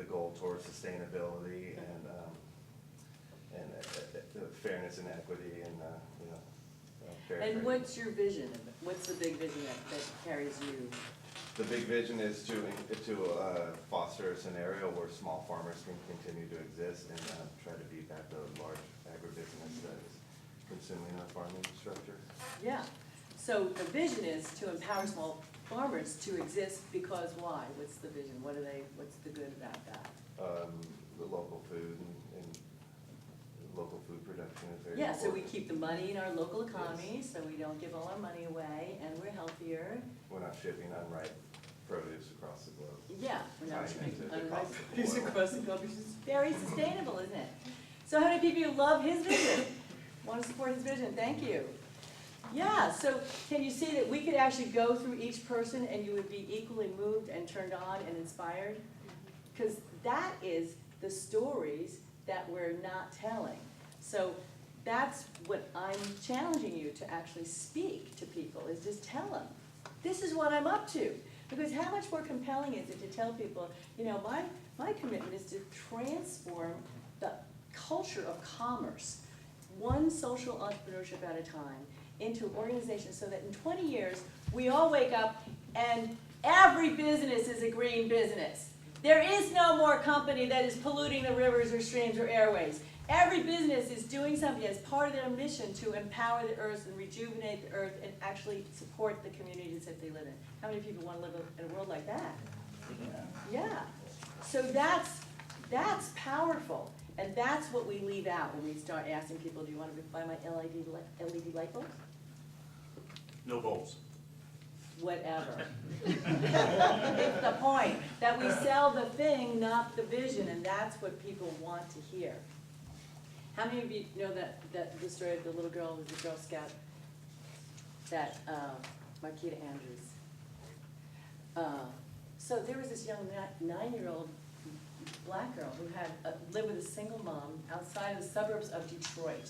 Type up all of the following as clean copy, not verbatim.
goal towards sustainability and fairness and equity and fair And trade. what's your vision? What's the big vision that carries you? The big vision is to foster a scenario where small farmers can continue to exist and try to beat back the large agribusiness that is consuming our farming structure. Yeah. So the vision is to empower small farmers to exist because why? What's the vision? What's the good about that? The local food and local food production is very Yeah, so we important. keep the money in our local economy, so we don't give all our money away, and we're healthier. We're not shipping unripe produce across the globe. Yeah, we're not Tying into the unripe cost of produce oil. across the globe, which is very sustainable, isn't it? So how many people love his vision? Want to support his vision? Thank you. Yeah, so can you see that we could actually go through each person and you would be equally moved and turned on and inspired? Because that is the stories that we're not telling. So that's what I'm challenging you to actually speak to people, is just tell them, this is what I'm up to. Because how much more compelling is it to tell people, you know, my commitment is to transform the culture of commerce, one social entrepreneurship at a time, into an organization so that in 20 years, we all wake up and every business is a green business. There is no more company that is polluting the rivers or streams or airways. Every business is doing something as part of their mission to empower the earth and rejuvenate the earth and actually support the communities that they live in. How many people want to live in a world like that? Yeah. So that's powerful. And that's what we leave out when we start asking people, do you want to buy my LED light bulb? No bulbs. Whatever. It's the point, that we sell the thing, not the vision, and that's what people want to hear. How many of you know that the story of the little girl who was a Girl Scout, that Marquita Andrews? So there was this young 9-year-old black girl who had lived with a single mom outside of the suburbs of Detroit.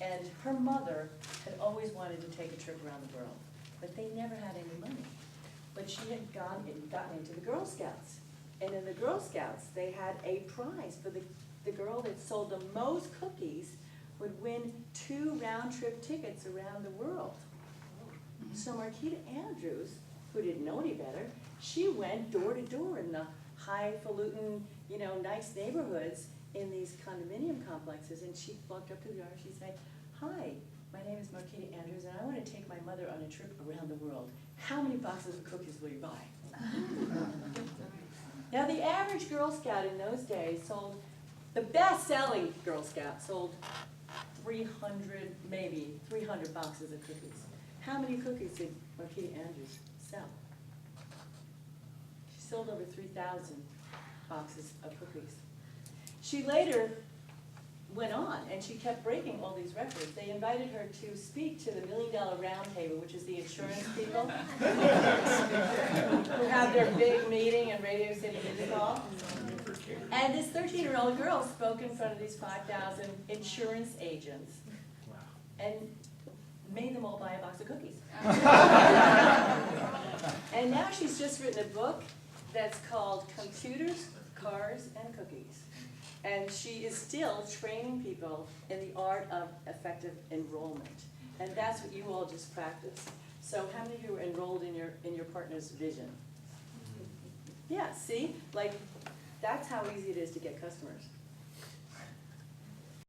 And her mother had always wanted to take a trip around the world, but they never had any money. But she had gotten into the Girl Scouts. And in the Girl Scouts, they had a prize for the girl that sold the most cookies would win 2 round-trip tickets around the world. So Marquita Andrews, who didn't know any better, she went door to door in the highfalutin, nice neighborhoods in these condominium complexes, and she walked up to the owner, she'd say, "Hi, my name is Marquita Andrews, and I want to take my mother on a trip around the world. How many boxes of cookies will you buy?" Now, the average Girl Scout in those days sold, the best-selling Girl Scout sold 300 boxes of cookies. How many cookies did Marquita Andrews sell? She sold over 3,000 boxes of cookies. She later went on, and she kept breaking all these records. They invited her to speak to the $1 Million Round Table, which is the insurance people who have their big meeting in Radio City Music Hall. And this 13-year-old girl spoke in front of these 5,000 insurance agents and made them all buy a box of cookies. And now she's just written a book that's called Computers, Cars, and Cookies. And she is still training people in the art of effective enrollment. And that's what you all just practiced. So how many of you were enrolled in your partner's vision? Yeah, see? Like, that's how easy it is to get customers.